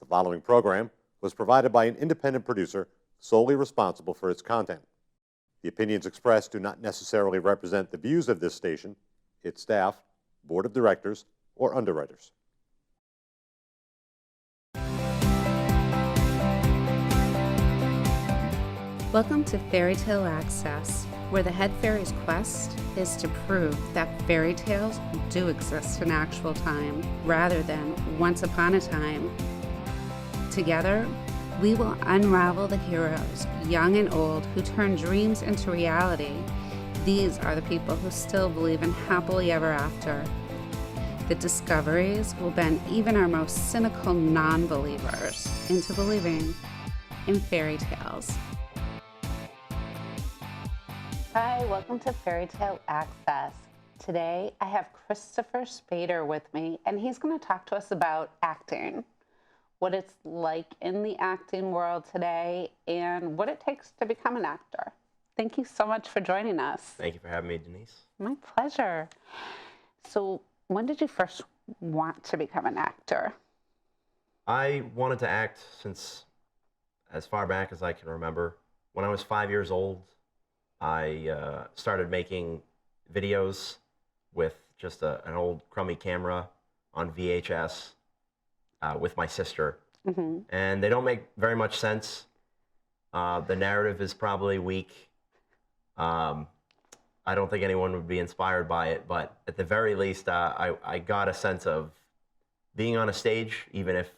The following program was provided by an independent producer solely responsible for its content. The opinions expressed do not necessarily represent the views of this station, its staff, board of directors, or underwriters. Welcome to Fairy Tale Access, where the head fairy's quest is to prove that fairy tales do exist in actual time, rather than once upon a time. Together, we will unravel the heroes, young and old, who turn dreams into reality. These are the people who still believe in happily ever after. The discoveries will bend even our most cynical non-believers into believing in fairy tales. Hi, welcome to Fairy Tale Access. Today I have Christopher Spader with me, and he's going to talk to us about acting, what it's like in the acting world today, and what it takes to become an actor. Thank you so much for joining us. Thank you for having me, Denise. My pleasure. So, when did you first want to become an actor? I wanted to act since as far back as I can remember. When I was 5 years old, I started making videos with just an old crummy camera on VHS with my sister. Mm-hmm. And they don't make very much sense. The narrative is probably weak. I don't think anyone would be inspired by it, but at the very least, I got a sense of being on a stage, even if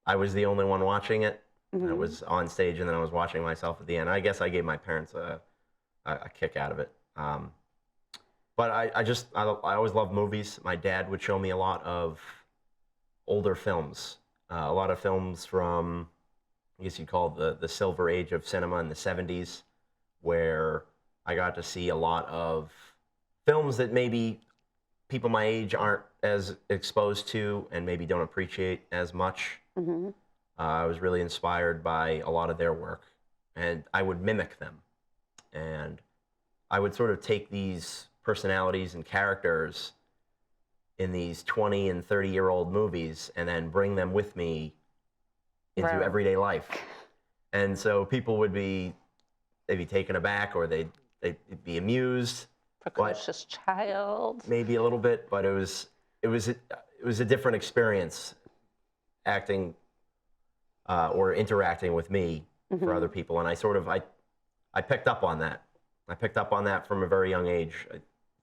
I was the only one watching it. Mm-hmm. I was on stage and then I was watching myself at the end. I guess I gave my parents a kick out of it. But I always loved movies. My dad would show me a lot of older films, a lot of films from, I guess you'd call the silver age of cinema in the 70s, where I got to see a lot of films that maybe people my age aren't as exposed to and maybe don't appreciate as much. Mm-hmm. I was really inspired by a lot of their work, and I would mimic them. And I would sort of take these personalities and characters in these 20 and 30-year-old movies and then bring them with me into everyday life. And so people would they'd be taken aback, or they'd be amused. Precocious child. Maybe a little bit, but it was a different experience acting or interacting with me. Mm-hmm. For other people. And I picked up on that. I picked up on that from a very young age.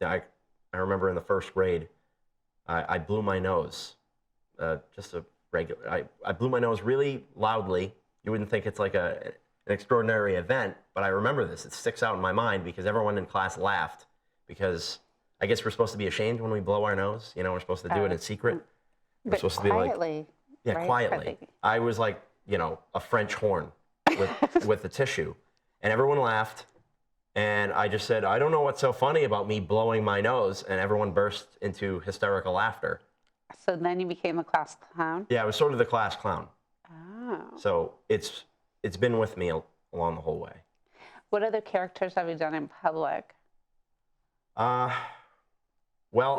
I remember in the first grade, I blew my nose. I blew my nose really loudly. You wouldn't think it's like an extraordinary event, but I remember this. It sticks out in my mind because everyone in class laughed, because I guess we're supposed to be ashamed when we blow our nose. You know, we're supposed to do it in secret. We're supposed quietly, to be like, quietly. I was like, a French horn with the tissue. And everyone laughed, and I just said, I don't know what's so funny about me blowing my nose, and everyone burst into hysterical laughter. So then you became a class clown? Yeah, I was sort of the class clown. Oh. So it's been with me along the whole way. What other characters have you done in public? Well,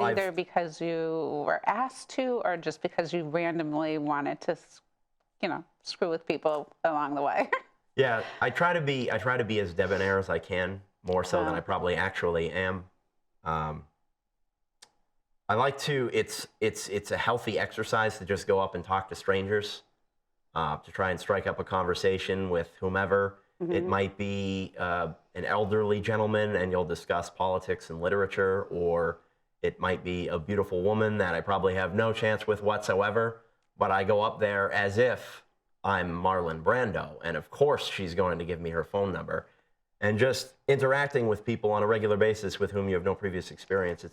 either because you were asked to, or just because you randomly wanted to, screw with people along the way. Yeah, I try to be as debonair as I can, more so than I probably actually am. I like to. It's a healthy exercise to just go up and talk to strangers, to try and strike up a conversation with whomever. Mm-hmm. It might be an elderly gentleman, and you'll discuss politics and literature, or it might be a beautiful woman that I probably have no chance with whatsoever. But I go up there as if I'm Marlon Brando, and of course she's going to give me her phone number. And just interacting with people on a regular basis with whom you have no previous experience,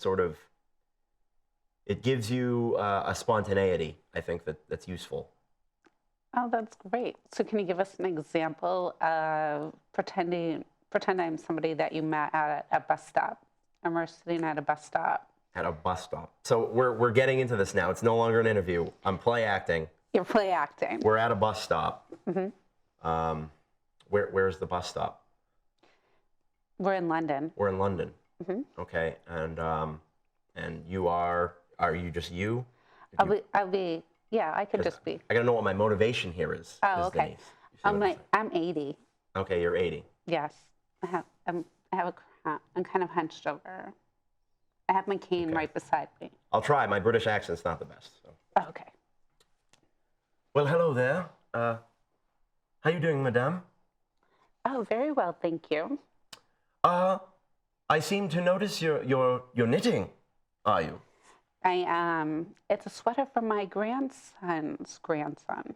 it gives you a spontaneity, I think, that's useful. Oh, that's great. So can you give us an example of pretend I'm somebody that you met at a bus stop, and we're sitting at a bus stop? At a bus stop. So we're getting into this now. It's no longer an interview. I'm play acting. You're play acting. We're at a bus stop. Mm-hmm. Where's the bus stop? We're in London. We're in London. Mm-hmm. Okay, and you are you just you? I'll be Yeah, I could 'Cause just be. I gotta know what my motivation here is. Oh, Ms. okay. Denise. You see what I'm saying? I'm 80. Okay, you're 80. Yes. I have I'm kind of hunched over. I have my cane Okay. right beside me. I'll try. My British accent's not the best. So. Oh, okay. Well, hello there. How you doing, madame? Oh, very well, thank you. I seem to notice you're knitting. Are you? I it's a sweater from my grandson's grandson.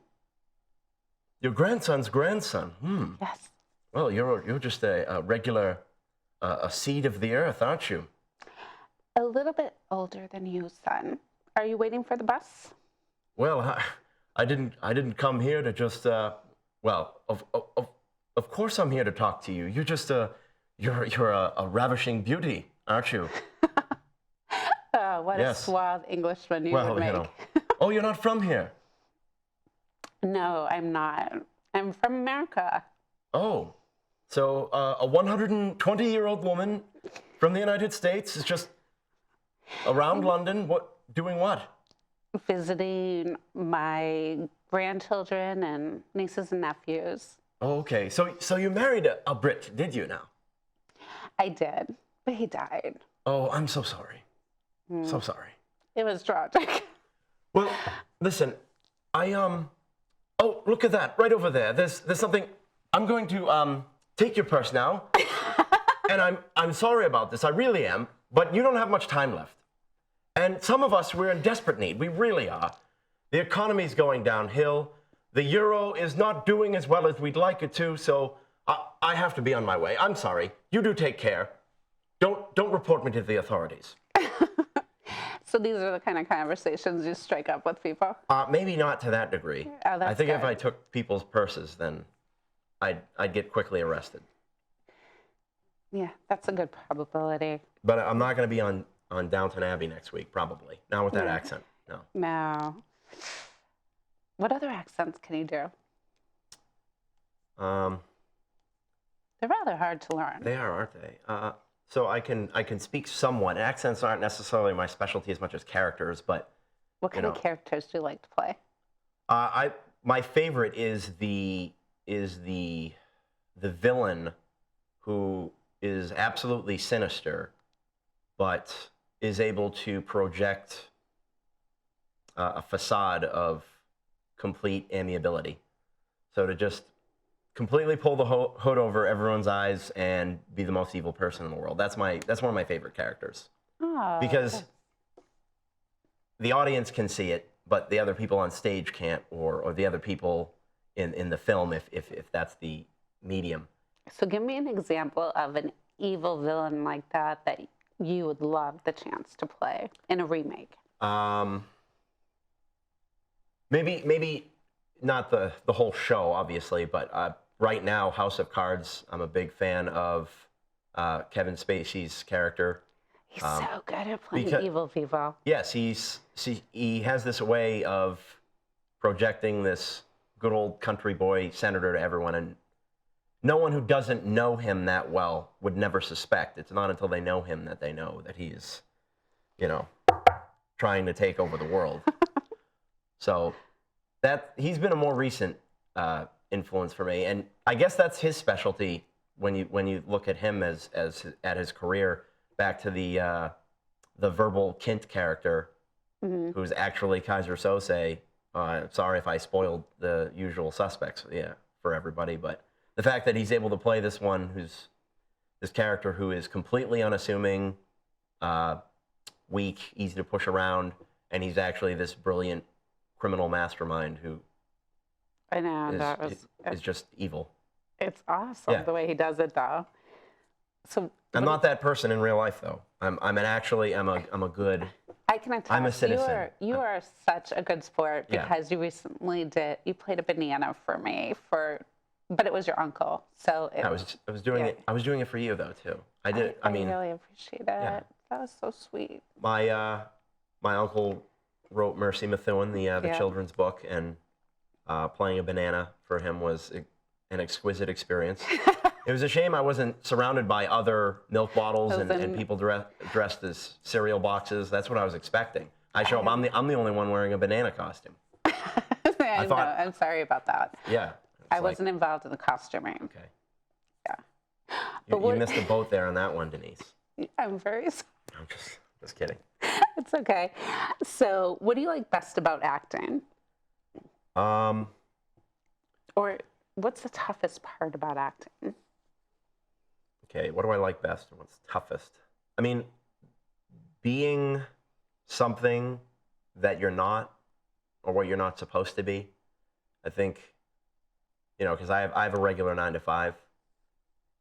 Your grandson's grandson. Hmm. Yes. Well, you're just a regular a seed of the earth, aren't you? A little bit older than you, son. Are you waiting for the bus? Well, I didn't come here to just well, of course I'm here to talk to you. You're just you're a ravishing beauty, aren't you? Oh, what Yes. a suave Englishman you Well, would you make. know. Oh, you're not from here. No, I'm not. I'm from America. Oh, so a 120-year-old woman from the United States is just around London. Doing what? Visiting my grandchildren and nieces and nephews. Oh, okay. So you married a Brit, did you now? I did, but he died. Oh, I'm so sorry. So sorry. It was tragic. Well, listen, oh, look at that, right over there. There's something. I'm going to take your purse now. And I'm sorry about this, I really am, but you don't have much time left. And some of us, we're in desperate need. We really are. The economy's going downhill. The euro is not doing as well as we'd like it to, so I have to be on my way. I'm sorry. You do take care. Don't report me to the authorities. So these are the kind of conversations you strike up with people. Maybe not to that degree. Oh, that's I think if good. I took people's purses, then I'd get quickly arrested. Yeah, that's a good probability. But I'm not going to be on Downton Abbey next week, probably. Not with that accent. No. No. What other accents can you do? They're rather hard to learn. They are, aren't they? So I can speak somewhat. Accents aren't necessarily my specialty as much as characters, but What kind of know. characters do you like to play? my favorite is the villain who is absolutely sinister, but is able to project a facade of complete amiability. So to just completely pull the hood over everyone's eyes and be the most evil person in the world. That's one of my favorite characters. Oh, Because the audience can see it, but the other people on stage can't, or the other people in the film, if that's the medium. so give me an example of an evil villain like that that you would love the chance to play in a remake. Maybe not the whole show, obviously, but right now, House of Cards, I'm a big fan of Kevin Spacey's character. He's so good at playing because- evil people. Yes, he has this way of projecting this good old country boy senator to everyone, and no one who doesn't know him that well would never suspect. It's not until they know him that they know that he's, trying to take over the world. So he's been a more recent influence for me, and I guess that's his specialty when you look at him as at his career. Back to the verbal Kint character, who's actually Kaiser Sose. Sorry if I spoiled the usual suspects, for everybody, but the fact that he's able to play this character who is completely unassuming, weak, easy to push around, and he's actually this brilliant criminal mastermind who I know, is just evil. it's awesome Yeah. the way he does it, though. So I'm not that person in real life, though. I'm a good. I can attest. I'm a citizen. You are such a good sport Yeah. because you recently you played a banana for me but it was your uncle. So I was doing it. I was doing it for you though too. I did. I mean, really appreciate it. yeah. That was so sweet. my uncle wrote Mercy Methuen, the Yeah. children's book, and playing a banana for him was an exquisite experience. It was a shame I wasn't surrounded by other milk bottles and people dressed as cereal boxes. That's what I was expecting. I show up. I'm the only one wearing a banana costume. I know. I'm sorry about that. Yeah. I wasn't involved in the costuming. Okay. Yeah. You missed the boat there on that one, Denise. I'm very sorry. I'm just kidding. It's okay. So, what do you like best about acting? Um, Or what's the toughest part about acting? okay, what do I like best and what's toughest? I mean, being something that you're not or what you're not supposed to be. I think, because I have a regular 9 to 5,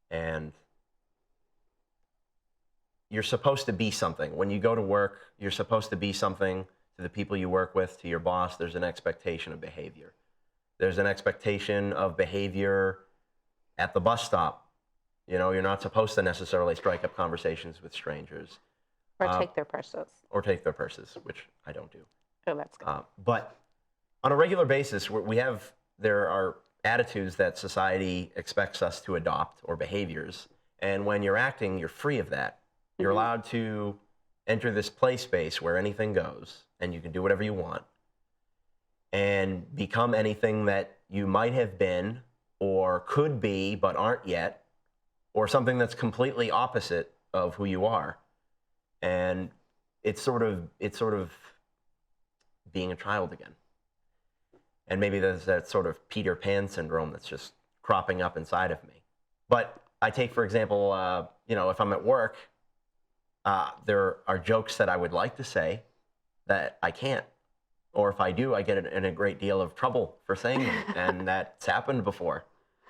and you're supposed to be something. When you go to work, you're supposed to be something to the people you work with, to your boss. There's an expectation of behavior. There's an expectation of behavior at the bus stop. You're not supposed to necessarily strike up conversations with strangers. Or take their purses. Or take their purses, which I don't do. Oh, that's good. But on a regular basis, there are attitudes that society expects us to adopt, or behaviors. And when you're acting, you're free of that. You're allowed to enter this play space where anything goes, and you can do whatever you want, and become anything that you might have been or could be but aren't yet, or something that's completely opposite of who you are. And it's sort of being a child again. And maybe there's that sort of Peter Pan syndrome that's just cropping up inside of me. But I take, for example, if I'm at work, there are jokes that I would like to say that I can't. Or if I do, I get in a great deal of trouble for saying them. And that's happened before.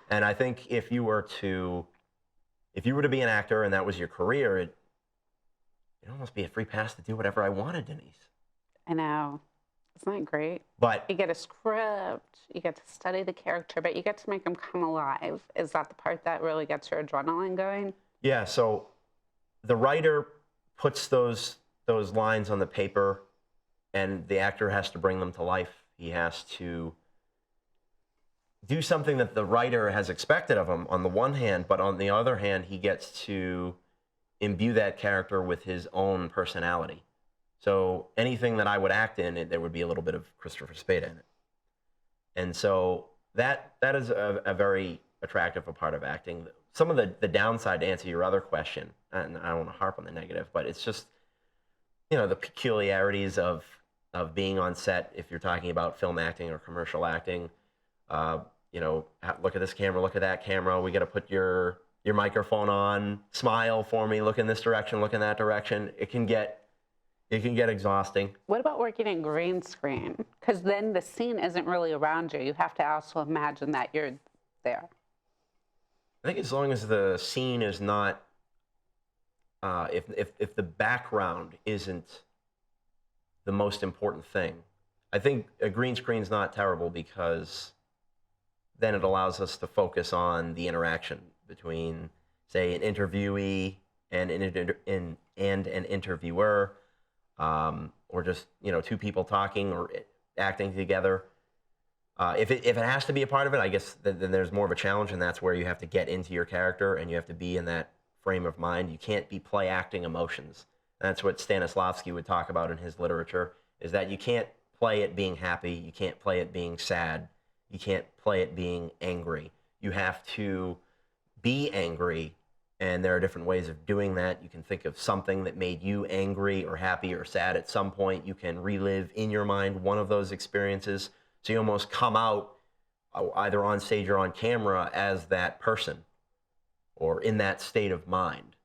And I think if you were to be an actor and that was your career, it'd almost be a free pass to do whatever I wanted, Denise. I know. Isn't that great? But you get a script, you get to study the character, but you get to make them come alive. Is that the part that really gets your adrenaline going? Yeah, so the writer puts those lines on the paper, and the actor has to bring them to life. He has to do something that the writer has expected of him on the one hand, but on the other hand, he gets to imbue that character with his own personality. So anything that I would act in, there would be a little bit of Christopher Spada in it. And so that is a very attractive part of acting. Some of the downside, to answer your other question, and I don't want to harp on the negative, but it's just, the peculiarities of being on set, if you're talking about film acting or commercial acting. Look at this camera, look at that camera. We got to put your microphone on, smile for me, look in this direction, look in that direction. It can get exhausting. What about working in green screen? Because then the scene isn't really around you. You have to also imagine that you're there. I think as long as the scene is not, if the background isn't the most important thing, I think a green screen's not terrible, because then it allows us to focus on the interaction between, say, an interviewee and an interviewer. Or just, two people talking or acting together. If it has to be a part of it, I guess then there's more of a challenge, and that's where you have to get into your character and you have to be in that frame of mind. You can't be play acting emotions. That's what Stanislavski would talk about in his literature, is that you can't play it being happy, you can't play it being sad, you can't play it being angry. You have to be angry. And there are different ways of doing that. You can think of something that made you angry or happy or sad at some point. You can relive in your mind one of those experiences. So you almost come out either on stage or on camera as that person or in that state of mind.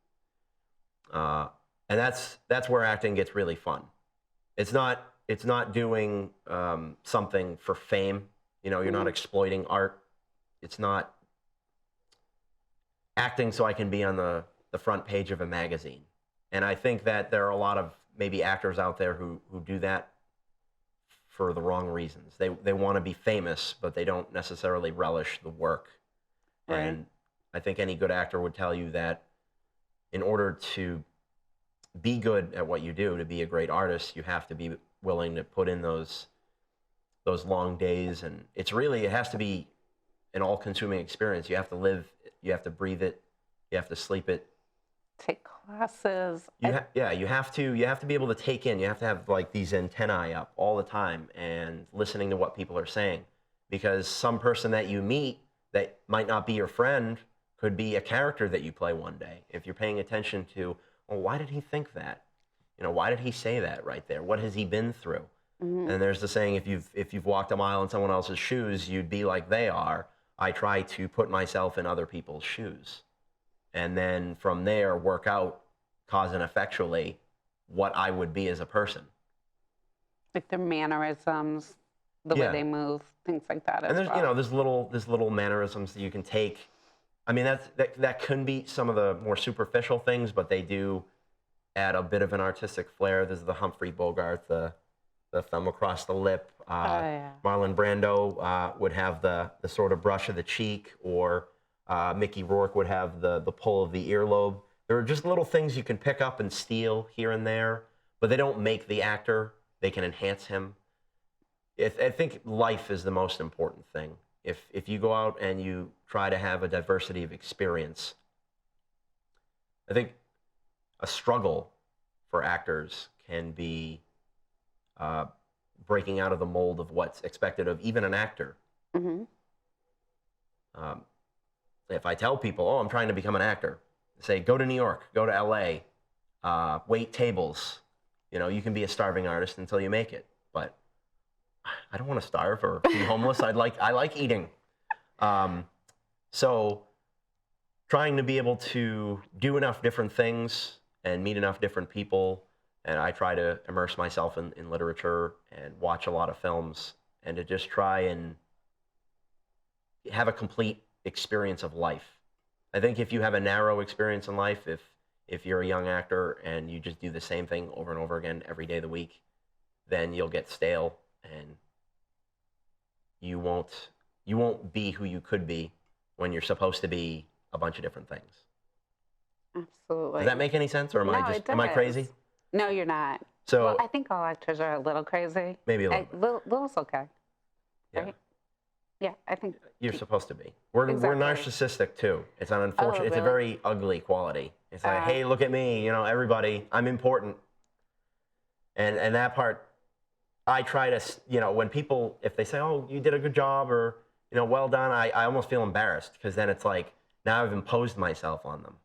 And that's where acting gets really fun. It's not doing something for fame. You're not exploiting art. It's not acting so I can be on the front page of a magazine. And I think that there are a lot of maybe actors out there who do that for the wrong reasons. They want to be famous, but they don't necessarily relish the work. Right. And I think any good actor would tell you that in order to be good at what you do, to be a great artist, you have to be willing to put in those long days. And it has to be an all-consuming experience. You have to live, you have to breathe it, you have to sleep it, Take classes. Yeah, you have to be able to take in. You have to have like these antennae up all the time and listening to what people are saying, because some person that you meet that might not be your friend could be a character that you play one day. If you're paying attention to, well, why did he think that? Why did he say that right there? What has he been through? Mhm. And there's the saying, if you've walked a mile in someone else's shoes, you'd be like they are. I try to put myself in other people's shoes, and then from there work out cause and effectually what I would be as a person. Like their mannerisms, the way Yeah. they move, things like that And as there's well. there's little mannerisms that you can take. I mean, that can be some of the more superficial things, but they do add a bit of an artistic flair. There's the Humphrey Bogart, the thumb across the lip. Yeah. Marlon Brando would have the sort of brush of the cheek, or Mickey Rourke would have the pull of the earlobe. There are just little things you can pick up and steal here and there, but they don't make the actor. They can enhance him. I think life is the most important thing. If you go out and you try to have a diversity of experience, I think a struggle for actors can be breaking out of the mold of what's expected of even an actor. Hmm. If I tell people, oh, I'm trying to become an actor, say, go to New York, go to LA, wait tables. You can be a starving artist until you make it. But I don't want to starve or be homeless. I like eating. So trying to be able to do enough different things and meet enough different people. And I try to immerse myself in literature and watch a lot of films, and to just try and have a complete experience of life. I think if you have a narrow experience in life, if you're a young actor and you just do the same thing over and over again every day of the week, then you'll get stale, and you won't be who you could be when you're supposed to be a bunch of different things. Absolutely. Does that make any sense, or am No, it am I does. crazy? No, you're not. So Well, I think all actors are a little crazy. maybe a little bit. Little's okay. Yeah. Right? Yeah, I think. You're supposed to be. We're Exactly. narcissistic too. It's an unfortunate. It's a really? very ugly quality. It's like, Uh. hey, look at me. Everybody, I'm important. And that part, I try to. When people, if they say, oh, you did a good job, or well done, I almost feel embarrassed, because then it's like, now I've imposed myself on them.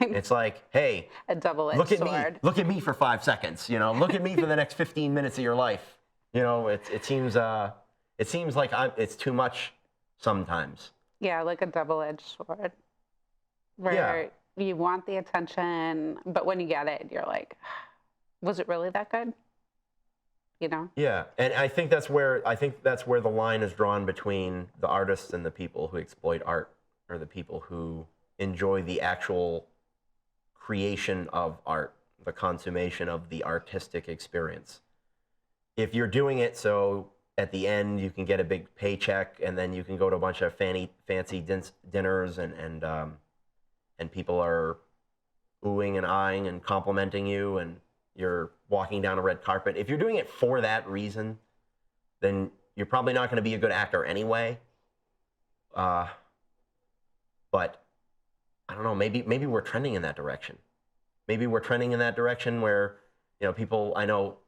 It's like, hey, a double-edged look at sword. me. Look at me for 5 seconds. Look at me for the next 15 minutes of your life. It seems like it's too much sometimes. Yeah, like a double-edged sword. Where you want the attention, but when you get it, you're like, was it really that good? Yeah, and I think that's where the line is drawn between the artists and the people who exploit art, or the people who enjoy the actual creation of art, the consummation of the artistic experience. If you're doing it so at the end you can get a big paycheck, and then you can go to a bunch of fancy dinners, and people are oohing and eyeing and complimenting you, and you're walking down a red carpet. If you're doing it for that reason, then you're probably not going to be a good actor anyway. But I don't know, maybe we're trending in that direction. Maybe we're trending in that direction where, people, I know,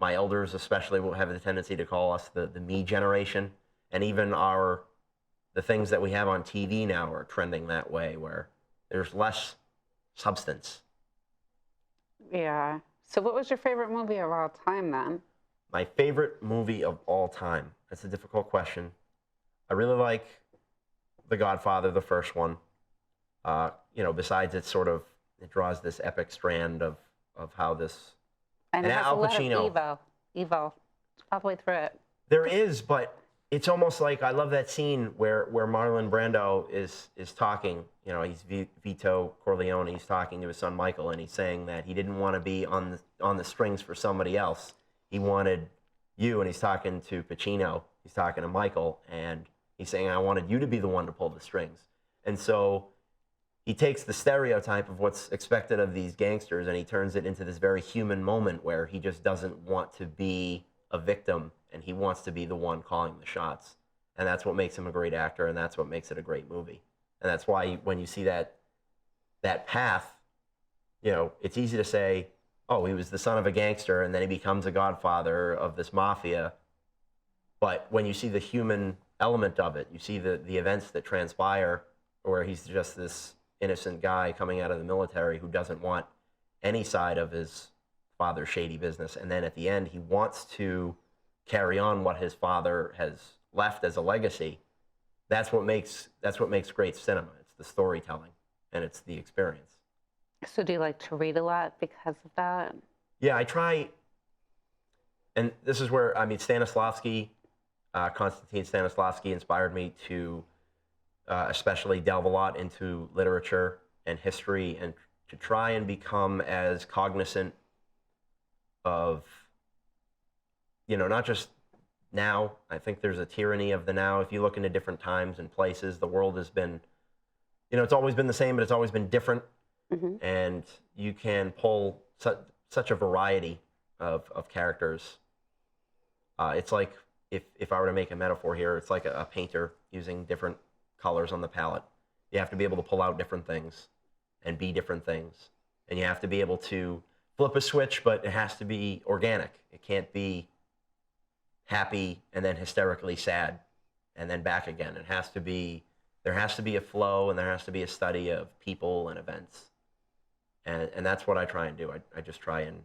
my elders especially will have the tendency to call us the me generation. And even the things that we have on TV now are trending that way, where there's less substance. Yeah. So what was your favorite movie of all time then? My favorite movie of all time. That's a difficult question. I really like The Godfather, the first one. Besides it draws this epic strand of how this. And it And has Al a lot Pacino. of evil all the way through it. There is, but it's almost like, I love that scene where Marlon Brando is talking. He's Vito Corleone. He's talking to his son Michael, and he's saying that he didn't want to be on the strings for somebody else. He wanted you, and he's talking to Pacino. He's talking to Michael, and he's saying, I wanted you to be the one to pull the strings. And so he takes the stereotype of what's expected of these gangsters, and he turns it into this very human moment where he just doesn't want to be a victim, and he wants to be the one calling the shots. And that's what makes him a great actor, and that's what makes it a great movie. And that's why when you see that that path, you know, it's easy to say, oh, he was the son of a gangster and then he becomes a godfather of this mafia. But when you see the human element of it, you see the events that transpire where he's just this innocent guy coming out of the military who doesn't want any side of his father's shady business. And then at the end, he wants to carry on what his father has left as a legacy. That's what makes great cinema. It's the storytelling and it's the experience. So do you like to read a lot because of that? Yeah, I try. And this is where, I mean, Stanislavski, Konstantin Stanislavski inspired me to especially delve a lot into literature and history and to try and become as cognizant of, you know, not just now. I think there's a tyranny of the now. If you look into different times and places, the world has been, you know, it's always been the same, but it's always been different. Mm-hmm. And you can pull such a variety of characters. It's like, if I were to make a metaphor here, it's like a painter using different colors on the palette. You have to be able to pull out different things and be different things. And you have to be able to flip a switch, but it has to be organic. It can't be happy and then hysterically sad and then back again. There has to be a flow and there has to be a study of people and events. And that's what I try and do. I just try and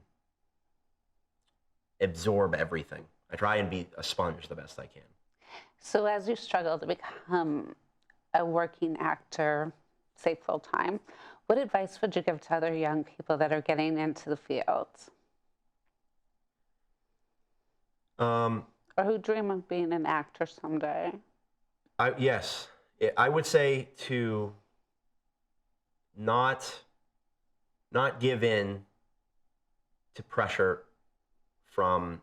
absorb everything. I try and be a sponge the best I can. So as you struggle to become a working actor, say full-time, what advice would you give to other young people that are getting into the field? Or who dream of being an actor someday? Yes. I would say to not give in to pressure from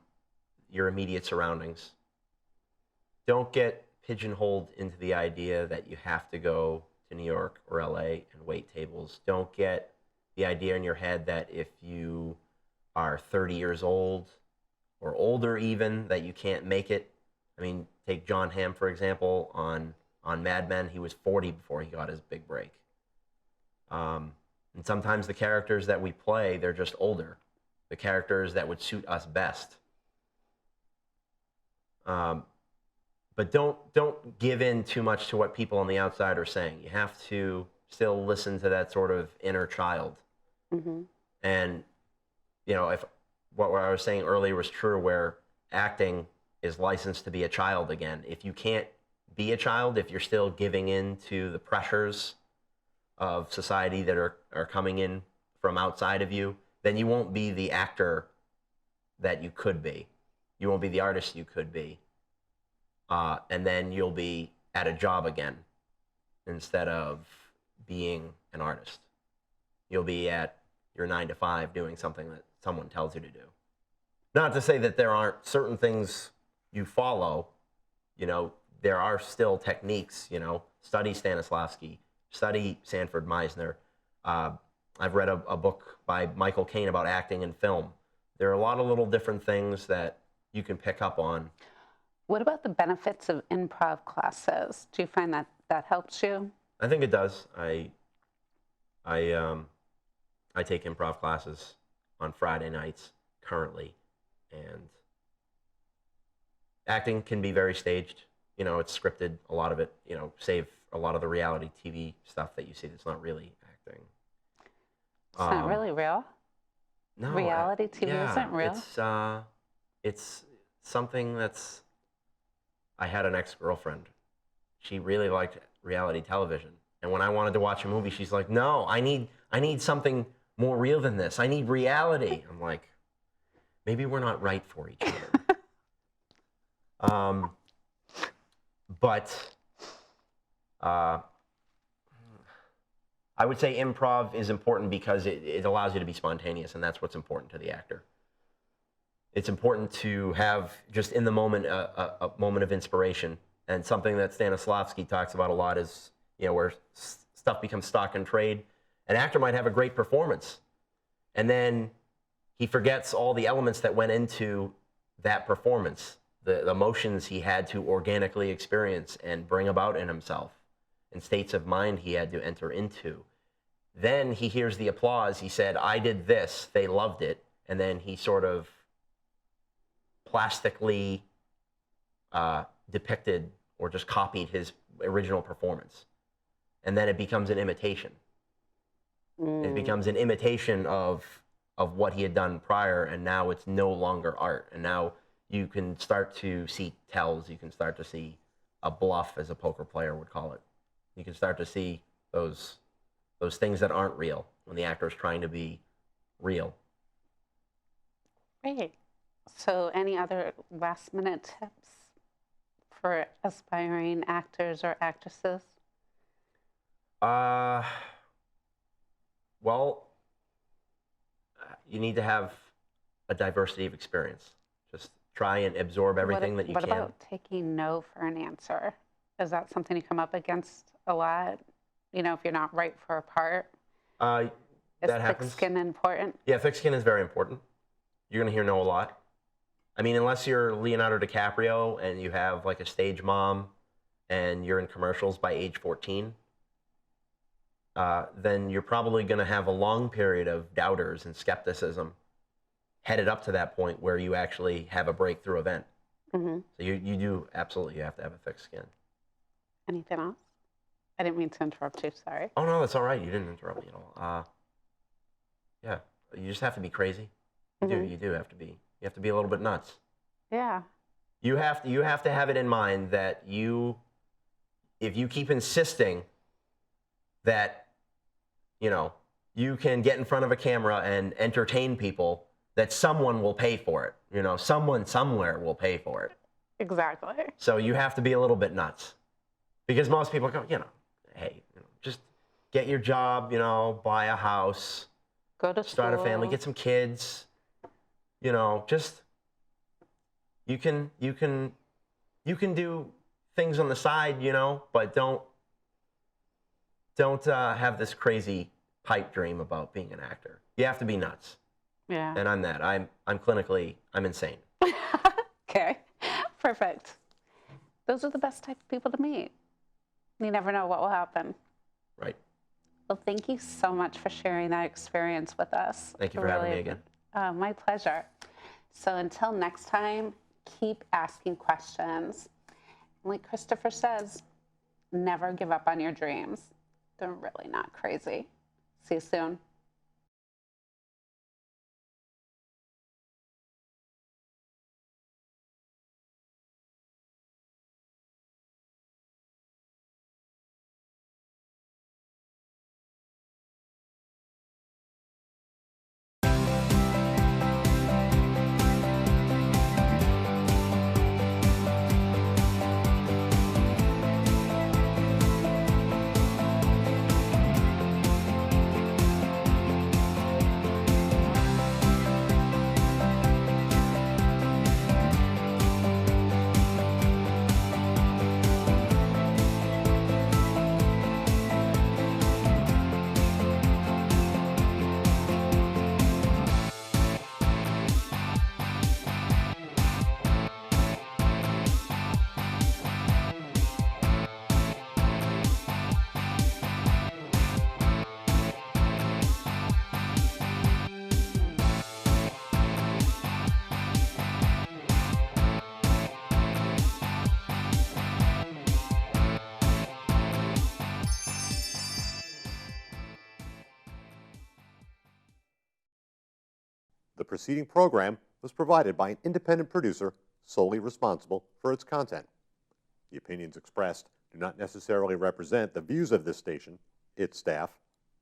your immediate surroundings. Don't get pigeonholed into the idea that you have to go to New York or LA and wait tables. Don't get the idea in your head that if you are 30 years old or older even, that you can't make it. I mean, take Jon Hamm, for example, on Mad Men. He was 40 before he got his big break. And sometimes the characters that we play, they're just older. The characters that would suit us best. But don't give in too much to what people on the outside are saying. You have to still listen to that sort of inner child. Mm-hmm. And, you know, if what I was saying earlier was true, where acting is licensed to be a child again. If you can't be a child, if you're still giving in to the pressures of society that are coming in from outside of you, then you won't be the actor that you could be. You won't be the artist you could be. And then you'll be at a job again instead of being an artist. You'll be at your 9 to 5 doing something that someone tells you to do. Not to say that there aren't certain things you follow. You know, there are still techniques, you know, study Stanislavski, study Sanford Meisner. I've read a book by Michael Caine about acting in film. There are a lot of little different things that you can pick up on. What about the benefits of improv classes? Do you find that that helps you? I think it does. I take improv classes on Friday nights currently, and acting can be very staged. You know, it's scripted, a lot of it, you know, save a lot of the reality TV stuff that you see that's not really acting. It's not really real? No. Reality TV isn't real? It's something that's... I had an ex-girlfriend. She really liked reality television. And when I wanted to watch a movie, she's like, no, I need something more real than this. I need reality. I'm like, maybe we're not right for each other. But I would say improv is important because it allows you to be spontaneous, and that's what's important to the actor. It's important to have, just in the moment, a moment of inspiration. And something that Stanislavski talks about a lot is, you know, where stuff becomes stock and trade. An actor might have a great performance, and then he forgets all the elements that went into that performance, the emotions he had to organically experience and bring about in himself, and states of mind he had to enter into. Then he hears the applause. He said, I did this. They loved it. And then he sort of plastically depicted or just copied his original performance. And then it becomes an imitation. It becomes an imitation of what he had done prior, and now it's no longer art. And now you can start to see tells. You can start to see a bluff, as a poker player would call it. You can start to see those things that aren't real when the actor is trying to be real. Great. So any other last minute tips for aspiring actors or actresses? Well, you need to have a diversity of experience. Just try and absorb everything that you What can. about taking no for an answer? Is that something you come up against a lot? You know, if you're not right for a part? Is That thick happens. skin important? Yeah, thick skin is very important. You're going to hear no a lot. I mean, unless you're Leonardo DiCaprio and you have like a stage mom and you're in commercials by age 14, then you're probably going to have a long period of doubters and skepticism headed up to that point where you actually have a breakthrough event. Mm-hmm. So you do absolutely, you have to have a thick skin. Anything else? I didn't mean to interrupt you, sorry. Oh, no, that's all right. You didn't interrupt me at all. Yeah, you just have to be crazy. You do have to be. You have to be a little bit nuts. Yeah. You have to have it in mind that if you keep insisting that, you can get in front of a camera and entertain people, that someone will pay for it. Someone somewhere will pay for it. Exactly. So you have to be a little bit nuts, because most people go, hey, just get your job, buy a house, Go to start a family, school. get some kids, just you can do things on the side, but don't have this crazy pipe dream about being an actor. You have to be nuts. Yeah. And I'm that. I'm insane. Okay. Perfect. Those are the best type of people to meet. You never know what will happen. Right. Well, thank you so much for sharing that experience with us. Thank you for having me again. My pleasure. So until next time, keep asking questions. Like Christopher says, never give up on your dreams. They're really not crazy. See you soon. The preceding program was provided by an independent producer solely responsible for its content. The opinions expressed do not necessarily represent the views of this station, its staff,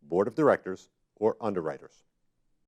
board of directors, or underwriters.